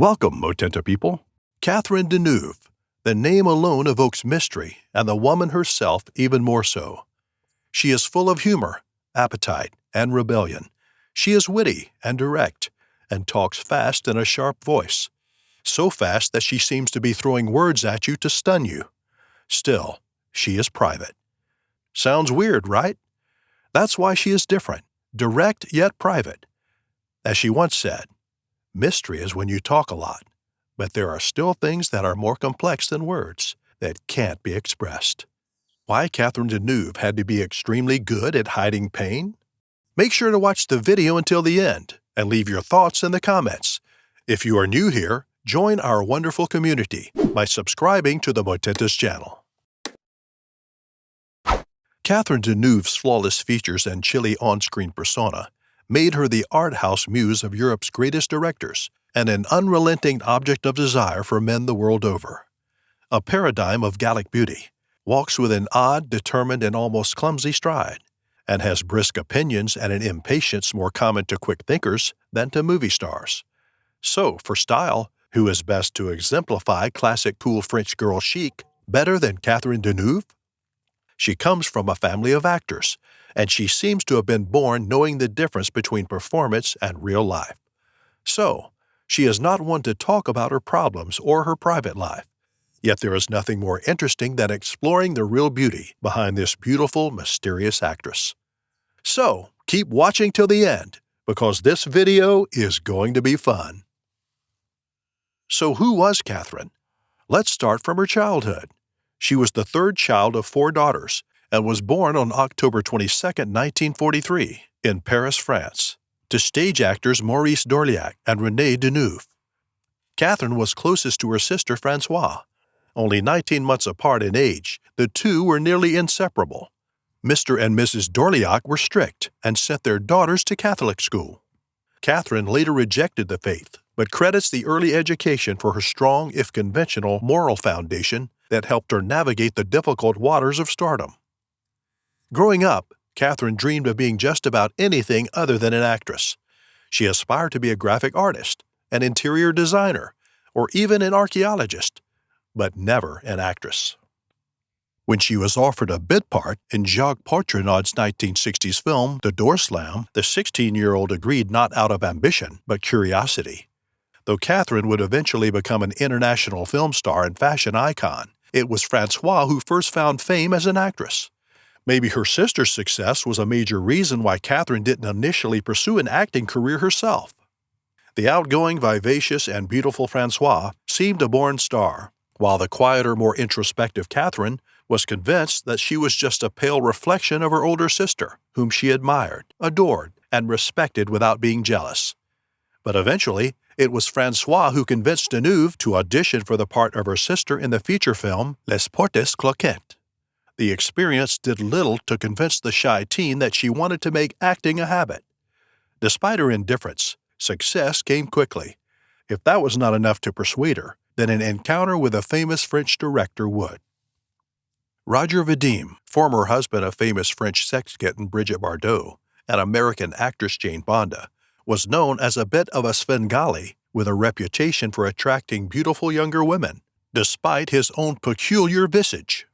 Welcome, Motenta people. Catherine Deneuve. The name alone evokes mystery, and the woman herself even more so. She is full of humor, appetite, and rebellion. She is witty and direct, and talks fast in a sharp voice. So fast that she seems to be throwing words at you to stun you. Still, she is private. Sounds weird, right? That's why she is different, direct yet private. As she once said, mystery is when you talk a lot, but there are still things that are more complex than words that can't be expressed. Why Catherine Deneuve had to be extremely good at hiding pain? Make sure to watch the video until the end and leave your thoughts in the comments. If you are new here, join our wonderful community by subscribing to the Motenta's channel. Catherine Deneuve's flawless features and chilly on-screen persona made her the art house muse of Europe's greatest directors and an unrelenting object of desire for men the world over. A paradigm of Gallic beauty, walks with an odd, determined, and almost clumsy stride, and has brisk opinions and an impatience more common to quick thinkers than to movie stars. So, for style, who is best to exemplify classic cool French girl chic better than Catherine Deneuve? She comes from a family of actors, and she seems to have been born knowing the difference between performance and real life. So, she is not one to talk about her problems or her private life. Yet there is nothing more interesting than exploring the real beauty behind this beautiful, mysterious actress. So, keep watching till the end, because this video is going to be fun. So who was Catherine? Let's start from her childhood. She was the third child of 4 daughters and was born on October 22, 1943, in Paris, France, to stage actors Maurice Dorléac and Renée Deneuve. Catherine was closest to her sister Françoise. Only 19 months apart in age, the two were nearly inseparable. Mr. and Mrs. Dorléac were strict and sent their daughters to Catholic school. Catherine later rejected the faith, but credits the early education for her strong, if conventional, moral foundation that helped her navigate the difficult waters of stardom. Growing up, Catherine dreamed of being just about anything other than an actress. She aspired to be a graphic artist, an interior designer, or even an archaeologist, but never an actress. When she was offered a bit part in Jacques Poitrenaud's 1960s film The Door Slam, the 16-year-old agreed not out of ambition, but curiosity. Though Catherine would eventually become an international film star and fashion icon, it was Françoise who first found fame as an actress. Maybe her sister's success was a major reason why Catherine didn't initially pursue an acting career herself. The outgoing, vivacious, and beautiful Françoise seemed a born star, while the quieter, more introspective Catherine was convinced that she was just a pale reflection of her older sister, whom she admired, adored, and respected without being jealous. But eventually, it was Françoise who convinced Deneuve to audition for the part of her sister in the feature film Les Portes Cloquet. The experience did little to convince the shy teen that she wanted to make acting a habit. Despite her indifference, success came quickly. If that was not enough to persuade her, then an encounter with a famous French director would. Roger Vadim, former husband of famous French sex kitten Brigitte Bardot and American actress Jane Fonda, was known as a bit of a Svengali with a reputation for attracting beautiful younger women, despite his own peculiar visage.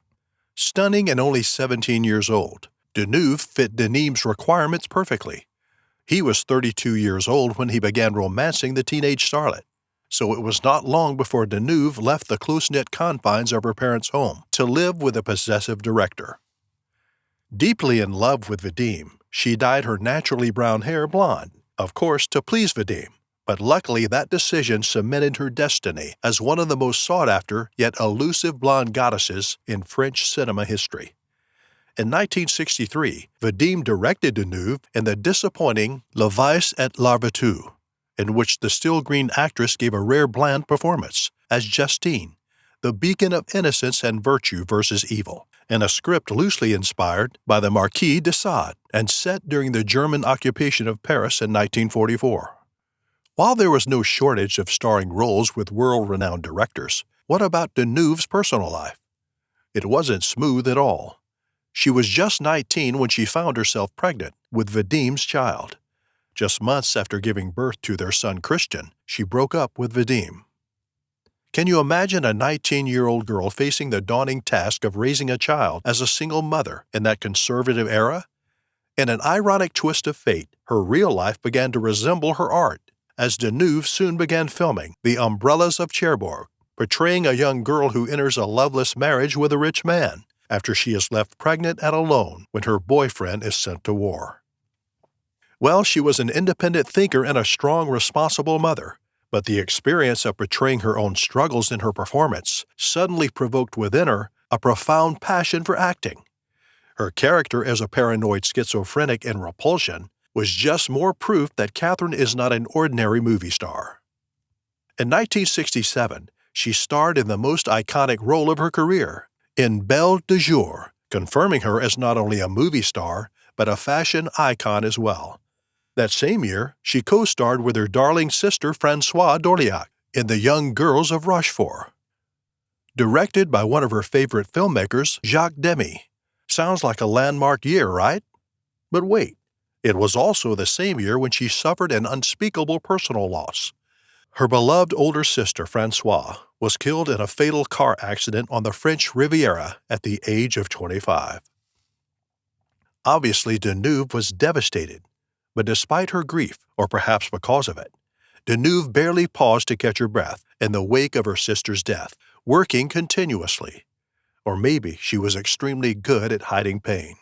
Stunning and only 17 years old, Deneuve fit Deneuve's requirements perfectly. He was 32 years old when he began romancing the teenage starlet, so it was not long before Deneuve left the close-knit confines of her parents' home to live with a possessive director. Deeply in love with Vadim, she dyed her naturally brown hair blonde, of course to please Vadim, but luckily that decision cemented her destiny as one of the most sought-after yet elusive blonde goddesses in French cinema history. In 1963, Vadim directed Deneuve in the disappointing Le Vice et la Vertu, in which the still-green actress gave a rare bland performance as Justine, the beacon of innocence and virtue versus evil, in a script loosely inspired by the Marquis de Sade and set during the German occupation of Paris in 1944. While there was no shortage of starring roles with world-renowned directors, what about Deneuve's personal life? It wasn't smooth at all. She was just 19 when she found herself pregnant with Vadim's child. Just months after giving birth to their son Christian, she broke up with Vadim. Can you imagine a 19-year-old girl facing the daunting task of raising a child as a single mother in that conservative era? In an ironic twist of fate, her real life began to resemble her art, as Deneuve soon began filming The Umbrellas of Cherbourg, portraying a young girl who enters a loveless marriage with a rich man after she is left pregnant and alone when her boyfriend is sent to war. Well, she was an independent thinker and a strong, responsible mother, but the experience of portraying her own struggles in her performance suddenly provoked within her a profound passion for acting. Her character as a paranoid schizophrenic in Repulsion was just more proof that Catherine is not an ordinary movie star. In 1967, she starred in the most iconic role of her career, in Belle de Jour, confirming her as not only a movie star, but a fashion icon as well. That same year, she co-starred with her darling sister Françoise d'Orléac in The Young Girls of Rochefort. Directed by one of her favorite filmmakers, Jacques Demy. Sounds like a landmark year, right? But wait, it was also the same year when she suffered an unspeakable personal loss. Her beloved older sister, Françoise, was killed in a fatal car accident on the French Riviera at the age of 25. Obviously, Deneuve was devastated, but despite her grief, or perhaps because of it, Deneuve barely paused to catch her breath in the wake of her sister's death, working continuously. Or maybe she was extremely good at hiding pain.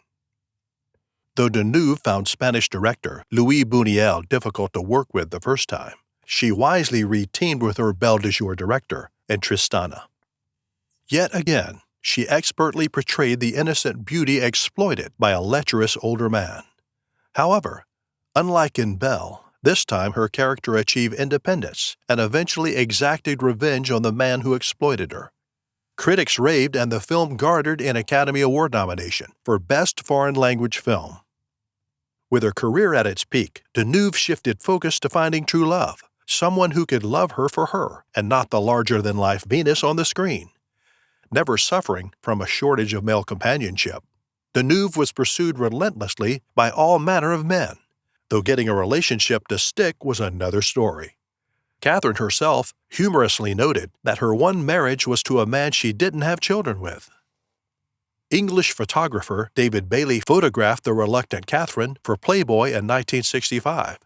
Though Deneuve found Spanish director Louis Buñuel difficult to work with the first time, she wisely re-teamed with her Belle de Jour director in Tristana. Yet again, she expertly portrayed the innocent beauty exploited by a lecherous older man. However, unlike in Belle, this time her character achieved independence and eventually exacted revenge on the man who exploited her. Critics raved and the film garnered an Academy Award nomination for Best Foreign Language Film. With her career at its peak, Deneuve shifted focus to finding true love, someone who could love her for her and not the larger-than-life Venus on the screen. Never suffering from a shortage of male companionship, Deneuve was pursued relentlessly by all manner of men, though getting a relationship to stick was another story. Catherine herself humorously noted that her one marriage was to a man she didn't have children with. English photographer David Bailey photographed the reluctant Catherine for Playboy in 1965.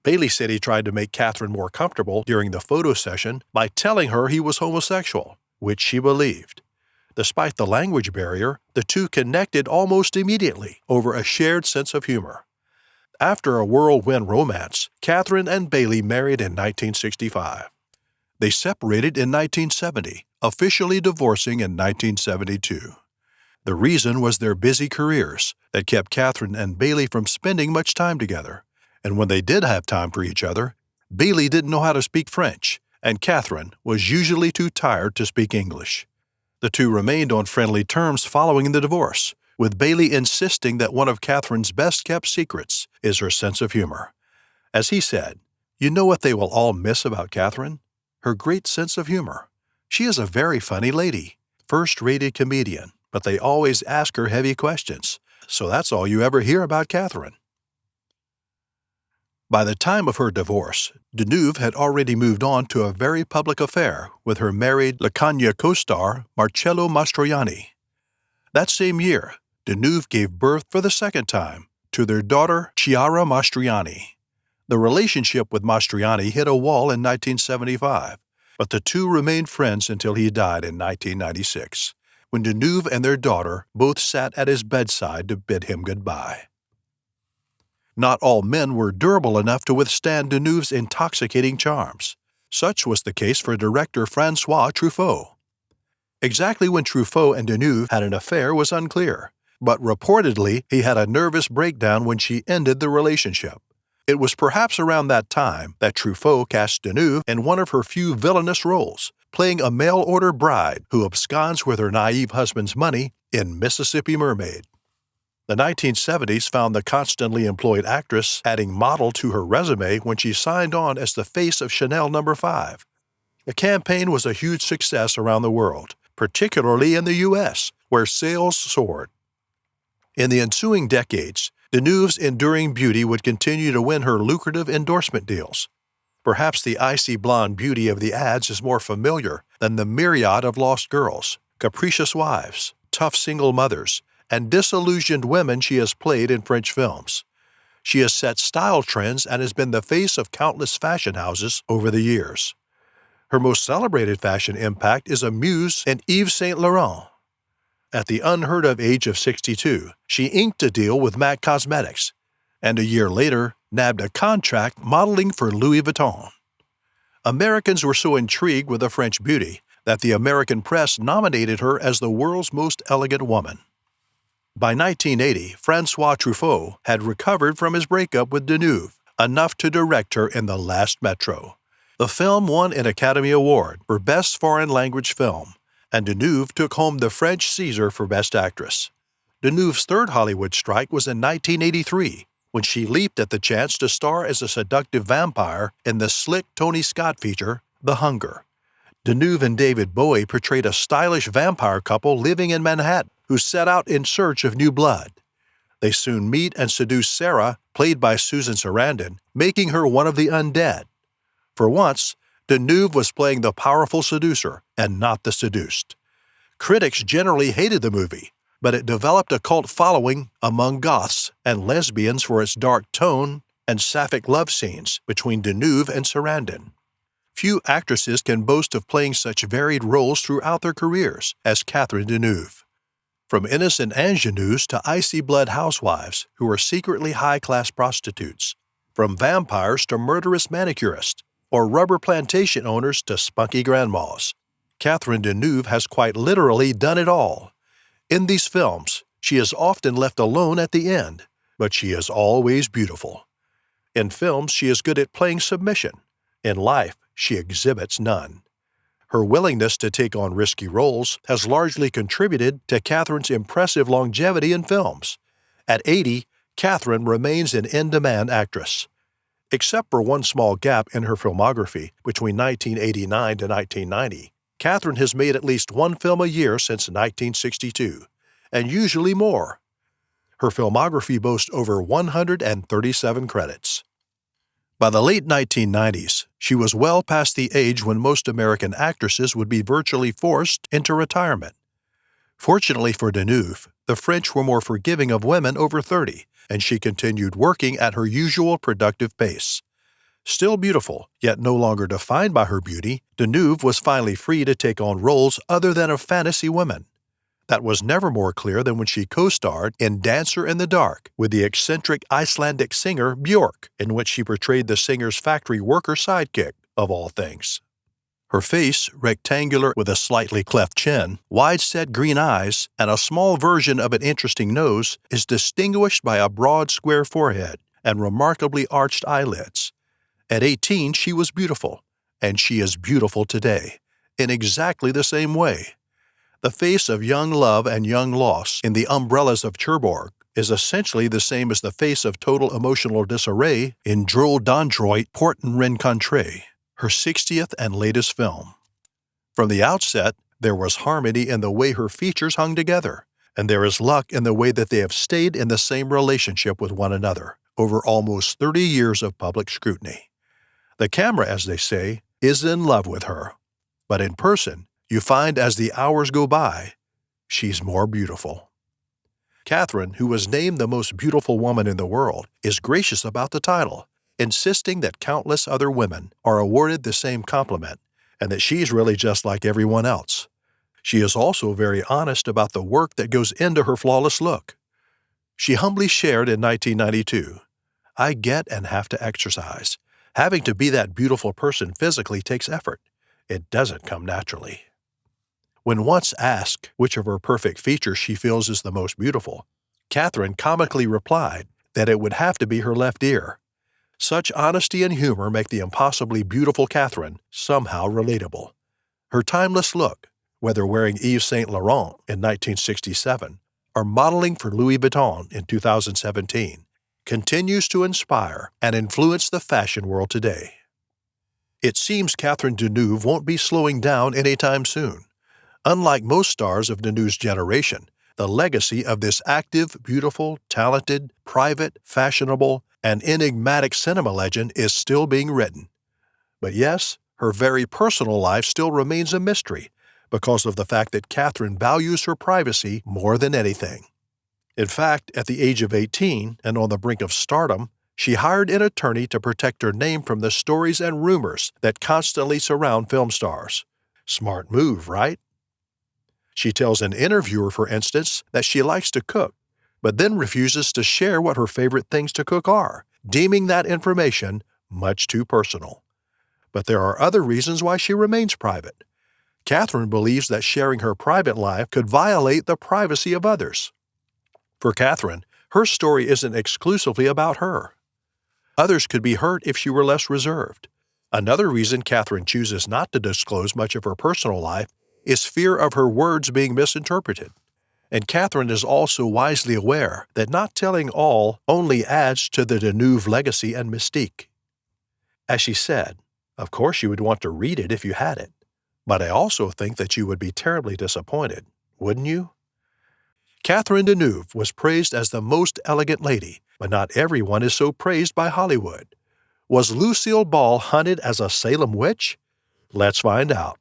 Bailey said he tried to make Catherine more comfortable during the photo session by telling her he was homosexual, which she believed. Despite the language barrier, the two connected almost immediately over a shared sense of humor. After a whirlwind romance, Catherine and Bailey married in 1965. They separated in 1970, officially divorcing in 1972. The reason was their busy careers that kept Catherine and Bailey from spending much time together. And when they did have time for each other, Bailey didn't know how to speak French, and Catherine was usually too tired to speak English. The two remained on friendly terms following the divorce, with Bailey insisting that one of Catherine's best-kept secrets is her sense of humor. As he said, "You know what they will all miss about Catherine? Her great sense of humor. She is a very funny lady, first-rated comedian, but they always ask her heavy questions, so that's all you ever hear about Catherine." By the time of her divorce, Deneuve had already moved on to a very public affair with her married La Cagna co-star Marcello Mastroianni. That same year, Deneuve gave birth for the second time to their daughter Chiara Mastroianni. The relationship with Mastroianni hit a wall in 1975, but the two remained friends until he died in 1996, when Deneuve and their daughter both sat at his bedside to bid him goodbye. Not all men were durable enough to withstand Deneuve's intoxicating charms. Such was the case for director François Truffaut. Exactly when Truffaut and Deneuve had an affair was unclear, but reportedly he had a nervous breakdown when she ended the relationship. It was perhaps around that time that Truffaut cast Deneuve in one of her few villainous roles, playing a mail-order bride who absconds with her naive husband's money in Mississippi Mermaid. The 1970s found the constantly employed actress adding model to her resume when she signed on as the face of Chanel No. 5. The campaign was a huge success around the world, particularly in the U.S., where sales soared. In the ensuing decades, Deneuve's enduring beauty would continue to win her lucrative endorsement deals. Perhaps the icy blonde beauty of the ads is more familiar than the myriad of lost girls, capricious wives, tough single mothers, and disillusioned women she has played in French films. She has set style trends and has been the face of countless fashion houses over the years. Her most celebrated fashion impact is a muse in Yves Saint Laurent. At the unheard-of age of 62, she inked a deal with MAC Cosmetics, and a year later nabbed a contract modeling for Louis Vuitton. Americans were so intrigued with the French beauty that the American press nominated her as the world's most elegant woman. By 1980, François Truffaut had recovered from his breakup with Deneuve, enough to direct her in The Last Metro. The film won an Academy Award for Best Foreign Language Film, and Deneuve took home the French César for Best Actress. Deneuve's third Hollywood strike was in 1983, when she leaped at the chance to star as a seductive vampire in the slick Tony Scott feature, The Hunger. Deneuve and David Bowie portrayed a stylish vampire couple living in Manhattan who set out in search of new blood. They soon meet and seduce Sarah, played by Susan Sarandon, making her one of the undead. For once, Deneuve was playing the powerful seducer and not the seduced. Critics generally hated the movie, but it developed a cult following among goths and lesbians for its dark tone and sapphic love scenes between Deneuve and Sarandon. Few actresses can boast of playing such varied roles throughout their careers as Catherine Deneuve. From innocent ingenues to icy blood housewives who are secretly high-class prostitutes, from vampires to murderous manicurists, or rubber plantation owners to spunky grandmas, Catherine Deneuve has quite literally done it all. In these films, she is often left alone at the end, but she is always beautiful. In films, she is good at playing submission. In life, she exhibits none. Her willingness to take on risky roles has largely contributed to Catherine's impressive longevity in films. At 80, Catherine remains an in-demand actress. Except for one small gap in her filmography between 1989 to 1990, Catherine has made at least one film a year since 1962, and usually more. Her filmography boasts over 137 credits. By the late 1990s, she was well past the age when most American actresses would be virtually forced into retirement. Fortunately for Deneuve, the French were more forgiving of women over 30, and she continued working at her usual productive pace. Still beautiful, yet no longer defined by her beauty, Deneuve was finally free to take on roles other than of fantasy women. That was never more clear than when she co-starred in Dancer in the Dark with the eccentric Icelandic singer Björk, in which she portrayed the singer's factory worker sidekick, of all things. Her face, rectangular with a slightly cleft chin, wide-set green eyes, and a small version of an interesting nose, is distinguished by a broad square forehead and remarkably arched eyelids. At 18, she was beautiful, and she is beautiful today, in exactly the same way. The face of young love and young loss in The Umbrellas of Cherbourg is essentially the same as the face of total emotional disarray in Drôle d'Android Port en Rencontre, her 60th and latest film. From the outset, there was harmony in the way her features hung together, and there is luck in the way that they have stayed in the same relationship with one another over almost 30 years of public scrutiny. The camera, as they say, is in love with her, but in person, you find as the hours go by, she's more beautiful. Catherine, who was named the most beautiful woman in the world, is gracious about the title, insisting that countless other women are awarded the same compliment and that she's really just like everyone else. She is also very honest about the work that goes into her flawless look. She humbly shared in 1992, "I get and have to exercise. Having to be that beautiful person physically takes effort. It doesn't come naturally." When once asked which of her perfect features she feels is the most beautiful, Catherine comically replied that it would have to be her left ear. Such honesty and humor make the impossibly beautiful Catherine somehow relatable. Her timeless look, whether wearing Yves Saint Laurent in 1967 or modeling for Louis Vuitton in 2017, continues to inspire and influence the fashion world today. It seems Catherine Deneuve won't be slowing down anytime soon. Unlike most stars of Deneuve's generation, the legacy of this active, beautiful, talented, private, fashionable, and enigmatic cinema legend is still being written. But yes, her very personal life still remains a mystery because of the fact that Catherine values her privacy more than anything. In fact, at the age of 18 and on the brink of stardom, she hired an attorney to protect her name from the stories and rumors that constantly surround film stars. Smart move, right? She tells an interviewer, for instance, that she likes to cook, but then refuses to share what her favorite things to cook are, deeming that information much too personal. But there are other reasons why she remains private. Catherine believes that sharing her private life could violate the privacy of others. For Catherine, her story isn't exclusively about her. Others could be hurt if she were less reserved. Another reason Catherine chooses not to disclose much of her personal life is fear of her words being misinterpreted. And Catherine is also wisely aware that not telling all only adds to the Deneuve legacy and mystique. As she said, "Of course you would want to read it if you had it, but I also think that you would be terribly disappointed, wouldn't you?" Catherine Deneuve was praised as the most elegant lady, but not everyone is so praised by Hollywood. Was Lucille Ball hunted as a Salem witch? Let's find out.